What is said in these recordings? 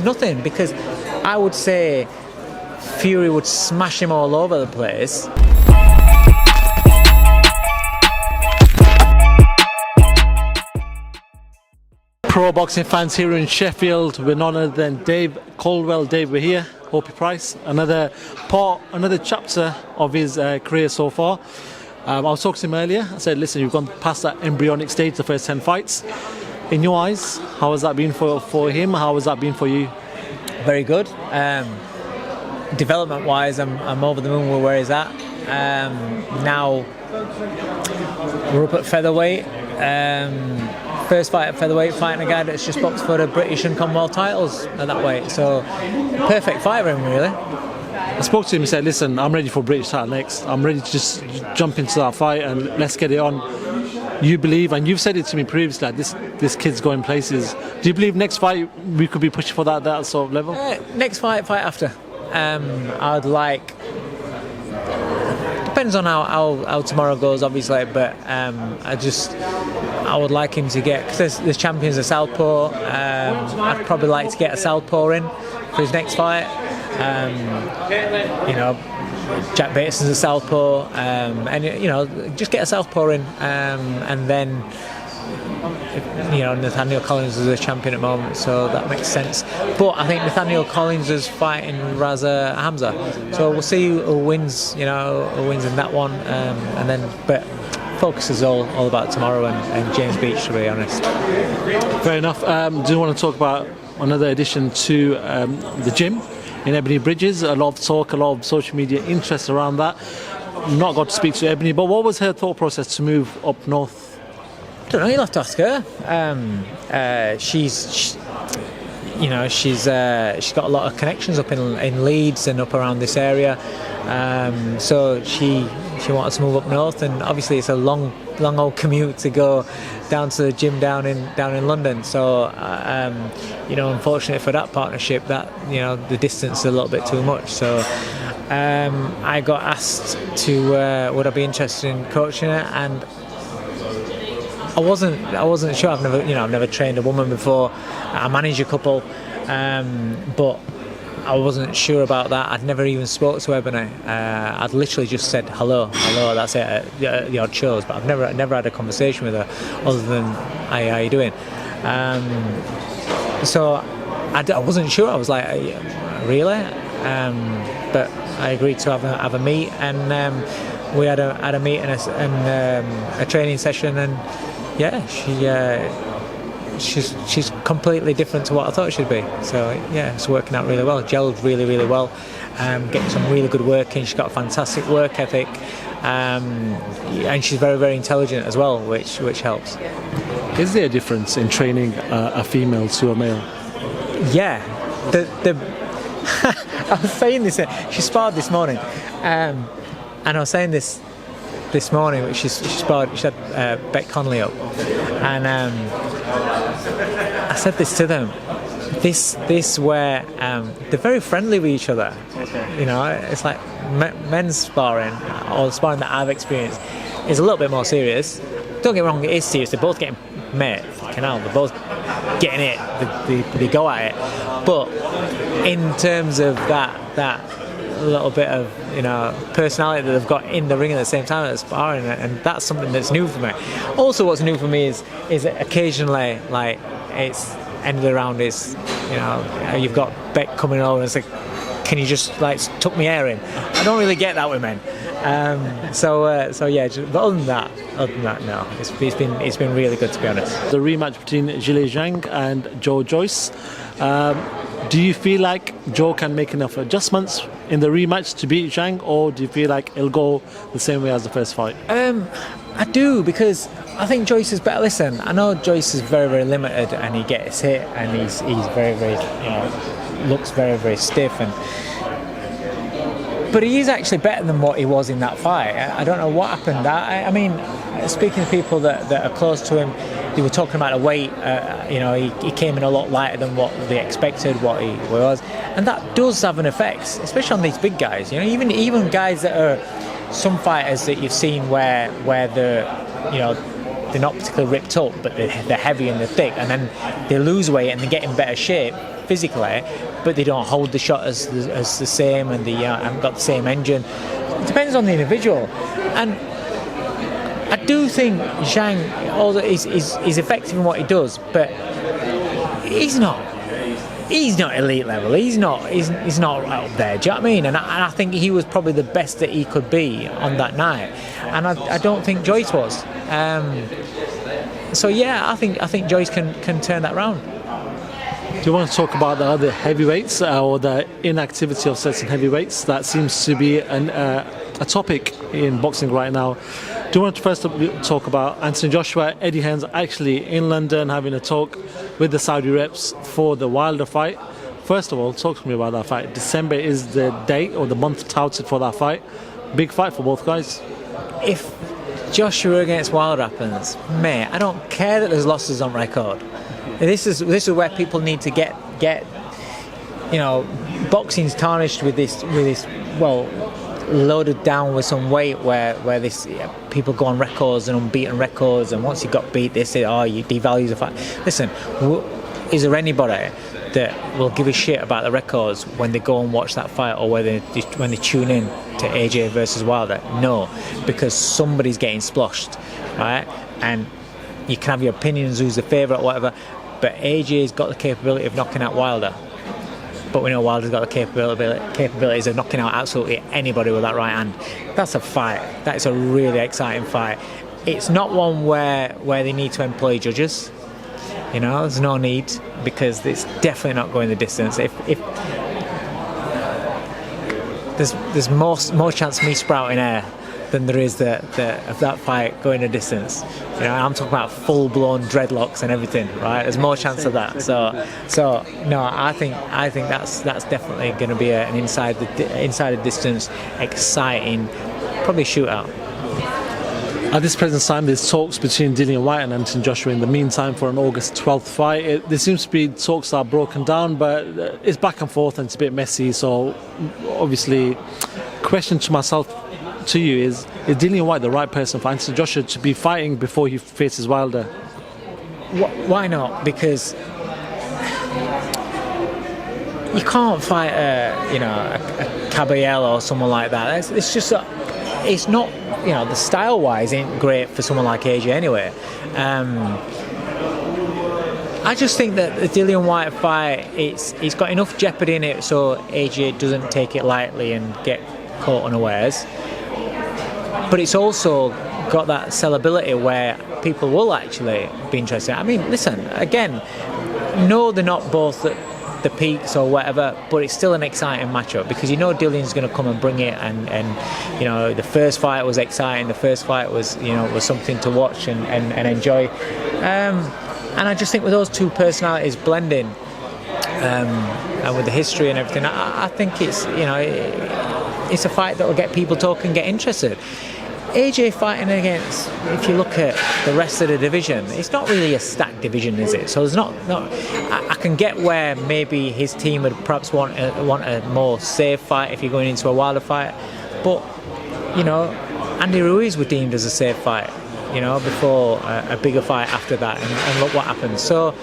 nothing, because I would say Fury would smash him all over the place. Pro boxing fans here in Sheffield, we're none other than Dave Coldwell. Dave, we're here. Hopey Price, another chapter of his career so far. I was talking to him earlier. I said, listen, you've gone past that embryonic stage, the first 10 fights. In your eyes, how has that been for him? How has that been for you? Very good. Development wise, I'm over the moon with where he's at. Now we're up at featherweight. First fight at featherweight, fighting a guy that's just boxed for the British and Commonwealth titles at that weight. So perfect fight for him, really. I spoke to him and said, listen, I'm ready for British title next. I'm ready to just jump into that fight and let's get it on. You believe, and you've said it to me previously, like this kid's going places. Do you believe next fight we could be pushing for that sort of level? Next fight after. I'd like... Depends on how tomorrow goes, obviously, but I would like him to get, because there's champions of Southpaw. I'd probably like to get a Southpaw in for his next fight. Jack Bateson's a Southpaw, and just get a Southpaw in, and then Nathaniel Collins is a champion at the moment, so that makes sense. But I think Nathaniel Collins is fighting Raza Hamza, so we'll see who wins. Who wins in that one, and then but focus is all about tomorrow and James Beech, to be honest. Fair enough. Do you want to talk about another addition to the gym in Ebanie Bridges? A lot of talk, a lot of social media interest around that. Not got to speak to Ebanie, but what was her thought process to move up north? I don't know, you'll have to ask her. She's got a lot of connections up in Leeds and up around this area, so she wanted to move up north, and obviously it's a long old commute to go down to the gym down in London. So unfortunately for that partnership, that the distance is a little bit too much. So I got asked to would I be interested in coaching her, and I wasn't sure. I've never trained a woman before. I manage a couple, but I wasn't sure about that. I'd never even spoke to Ebanie. I'd literally just said hello. That's it at the odd shows, but I've never had a conversation with her other than how you doing. So I wasn't sure. I was like, really? But I agreed to have a meet, and we had a meet and a training session, and yeah, she's completely different to what I thought she'd be. So yeah, it's working out really well. Gelled really well. Getting some really good work in. She's got a fantastic work ethic, and she's very intelligent as well, which helps. Is there a difference in training a female to a male? Yeah, I was saying this. She sparred this morning, and I was saying this morning, which she sparred. She had Beck Conley up, and I said this to them. This where they're very friendly with each other. Okay. It's like men's sparring, or sparring that I've experienced, is a little bit more serious. Don't get me wrong, it is serious. They're both getting fucking hell, they're both getting it. They go at it. But in terms of that little bit of personality that they've got in the ring at the same time as sparring, and that's something that's new for me. Also, what's new for me is occasionally, like, it's end of the round is you've got Beck coming over and it's like, can you just like tuck my hair in? I don't really get that with men. So yeah, but other than that, no. It's been really good, to be honest. The rematch between Dillian Whyte and Joyce. Do you feel like Joe can make enough adjustments in the rematch to beat Zhang, or do you feel like it'll go the same way as the first fight? I do, because I think Joyce is better. Listen, I know Joyce is very limited, and he gets hit, and he's very looks very stiff, but he is actually better than what he was in that fight. I don't know what happened. I mean, speaking to people that are close to him, they were talking about the weight. He came in a lot lighter than what they expected, what he was, and that does have an effect, especially on these big guys. Even guys that are some fighters that you've seen where they're they're not particularly ripped up, but they're heavy and they're thick, and then they lose weight and they get in better shape physically, but they don't hold the shot as the same, and they haven't got the same engine. It depends on the individual, and I do think Zhang, although is effective in what he does, but he's not elite level. He's not up there. Do you know what I mean? And I think he was probably the best that he could be on that night, and I don't think Joyce was. So yeah, I think Joyce can turn that round. Do you want to talk about the other heavyweights or the inactivity of certain heavyweights? That seems to be a topic in boxing right now. Do you want to first talk about Anthony Joshua? Eddie Hearn's actually in London having a talk with the Saudi reps for the Wilder fight. First of all, talk to me about that fight. December is the date or the month touted for that fight. Big fight for both guys. If Joshua against Wilder happens, mate, I don't care that there's losses on record. This is where people need to get boxing's tarnished with this loaded down with some weight where this people go on records and unbeaten records, and once you got beat they say, oh, you devalue the fight. Listen, is there anybody that will give a shit about the records when they go and watch that fight, or when they tune in to AJ versus Wilder? No, because somebody's getting sploshed, right? And you can have your opinions who's the favourite or whatever, but AJ's got the capability of knocking out Wilder. But we know Wilder's got the capabilities of knocking out absolutely anybody with that right hand. That's a fight. That's a really exciting fight. It's not one where they need to employ judges. There's no need, because it's definitely not going the distance. If there's more chance of me sprouting hair than there is of that fight going a distance. I'm talking about full-blown dreadlocks and everything, right? There's more chance of that. So no, I think that's definitely going to be an inside the distance, exciting, probably shootout. At this present time, there's talks between Dillian Whyte and Anthony Joshua in the meantime for an August 12th fight. There seems to be talks that are broken down, but it's back and forth and it's a bit messy. So obviously, question to myself, to you, is Dillian Whyte the right person for Anthony Joshua to be fighting before he faces Wilder? Why not? Because you can't fight a Caballero or someone like that. It's just it's not, the style wise ain't great for someone like AJ anyway. I just think that the Dillian Whyte fight, it's got enough jeopardy in it so AJ doesn't take it lightly and get caught unawares. But it's also got that sellability where people will actually be interested. I mean, listen, again, no, they're not both at the peaks or whatever, but it's still an exciting matchup, because Dillian's going to come and bring it, and the first fight was exciting. The first fight was was something to watch and enjoy. And I just think with those two personalities blending, and with the history and everything, I think it's it's a fight that will get people talking, get interested. AJ fighting against, if you look at the rest of the division, it's not really a stacked division, is it? So there's not. I can get where maybe his team would perhaps want a more safe fight if you're going into a Wilder fight, but Andy Ruiz was deemed as a safe fight, before a bigger fight after that, and look what happened. So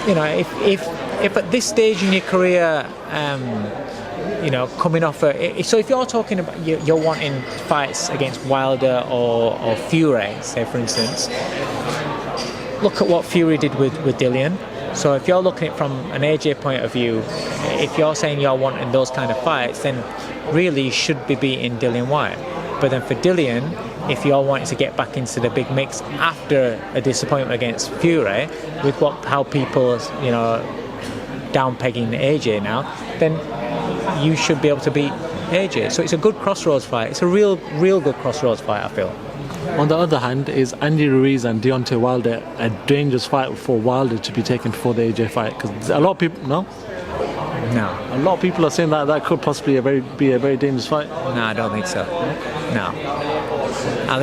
if at this stage in your career, coming off so if you're talking about you're wanting fights against Wilder or Fury, say for instance, look at what Fury did with Dillian. So if you're looking at it from an AJ point of view, if you're saying you're wanting those kind of fights, then really you should be beating Dillian Whyte. But then for Dillian, if you're wanting to get back into the big mix after a disappointment against Fury, with how people down-pegging AJ now, then you should be able to beat AJ. So it's a good crossroads fight. It's a real good crossroads fight, I feel. On the other hand, is Andy Ruiz and Deontay Wilder a dangerous fight for Wilder to be taken before the AJ fight? Because a lot of people, no, a lot of people are saying that could possibly be a very dangerous fight. No, I don't think so. No, I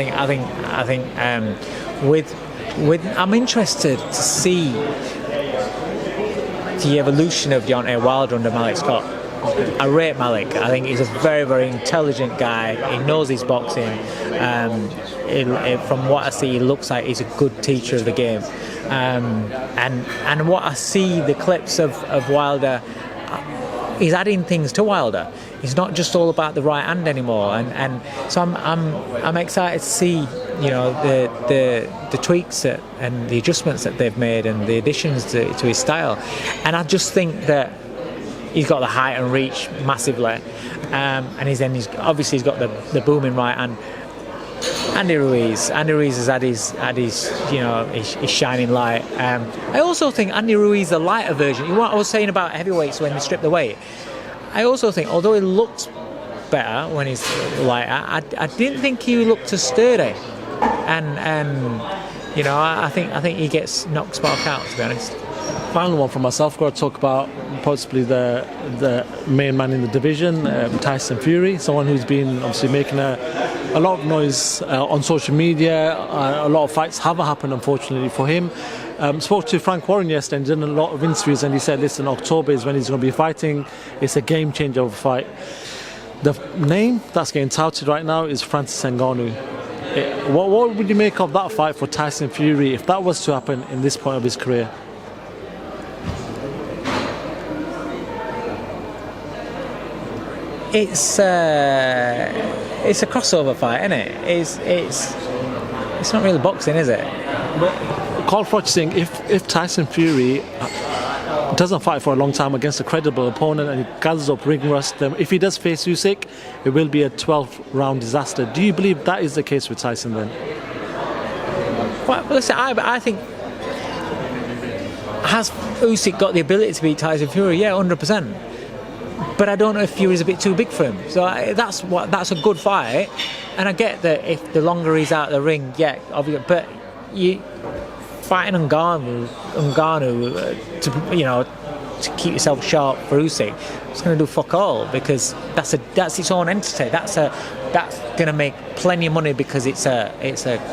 think with I'm interested to see the evolution of Deontay Wilder under Malik Scott. I rate Malik. I think he's a very, very intelligent guy. He knows his boxing. From what I see, he looks like he's a good teacher of the game. And what I see, the clips of Wilder, he's adding things to Wilder. It's not just all about the right hand anymore. And so I'm excited to see, you know, the tweaks and the adjustments that they've made and the additions to his style. And I just think that he's got the height and reach massively, and he's obviously got the booming right hand. Andy Ruiz has had his you know, his shining light. I also think Andy Ruiz, the lighter version. What I was saying about heavyweights when they strip the weight, I also think, although he looked better when he's lighter, I didn't think he looked as sturdy, and you know, I think he gets knocked spark out, to be honest. Final one for myself. Got to talk about possibly the main man in the division, Tyson Fury, someone who's been obviously making a lot of noise on social media. A lot of fights haven't happened, unfortunately, for him. Spoke to Frank Warren yesterday and did a lot of interviews, and he said, listen, October is when he's going to be fighting. It's a game changer of a fight. The name that's getting touted right now is Francis Ngannou. What would you make of that fight for Tyson Fury if that was to happen in this point of his career? It's a crossover fight, isn't it? It's not really boxing, is it? Carl Froch saying if Tyson Fury doesn't fight for a long time against a credible opponent and he gathers up ring rust, if he does face Usyk, it will be a 12-round disaster. Do you believe that is the case with Tyson then? Well, listen, I think, has Usyk got the ability to beat Tyson Fury? Yeah, 100%. But I don't know if Fury's a bit too big for him. So that's a good fight, and I get that if the longer he's out of the ring, yeah, obviously. But you fighting Ngannou to keep yourself sharp for Usyk, it's going to do fuck all, because that's its own entity. That's going to make plenty of money because it's a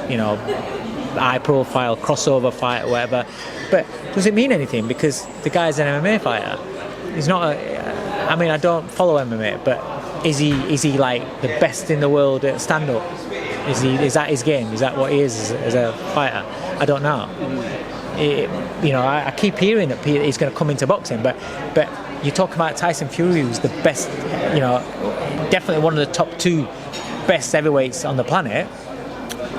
you know, high profile crossover fight or whatever. But does it mean anything? Because the guy's an MMA fighter. He's not I mean, I don't follow MMA, but is he like the best in the world at stand-up? Is that his game? Is that what he is as a fighter? I don't know. You know, I keep hearing that he's going to come into boxing, but you talk about Tyson Fury, who's the best, you know, definitely one of the top 2 best heavyweights on the planet.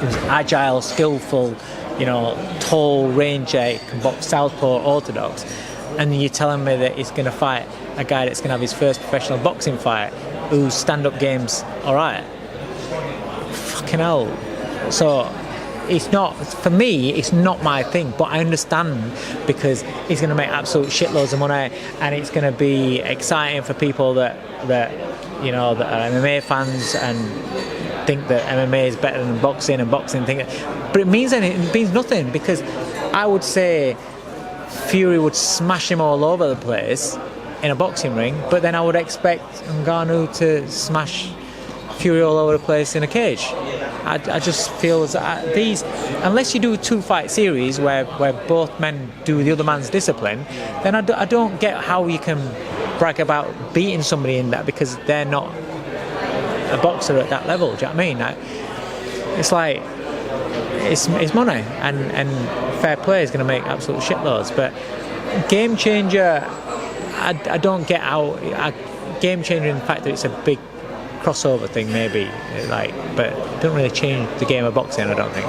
He's agile, skillful, you know, tall, range, can box southpaw, orthodox. And you're telling me that he's going to fight a guy that's going to have his first professional boxing fight, whose stand-up game's all right. Fucking hell. So it's not, for me, it's not my thing, but I understand, because he's going to make absolute shitloads of money, and it's going to be exciting for people that you know, that are MMA fans and think that MMA is better than boxing, and boxing think. But it means nothing, because I would say Fury would smash him all over the place in a boxing ring, but then I would expect Ngannou to smash Fury all over the place in a cage. I just feel that these, unless you do a 2-fight series where both men do the other man's discipline, then I don't get how you can brag about beating somebody in that, because they're not a boxer at that level. Do you know what I mean? It's like, it's money, and fair play is going to make absolute shitloads. But game changer, I don't get how. Game changer in the fact that it's a big crossover thing, maybe, like, but it doesn't really change the game of boxing, I don't think.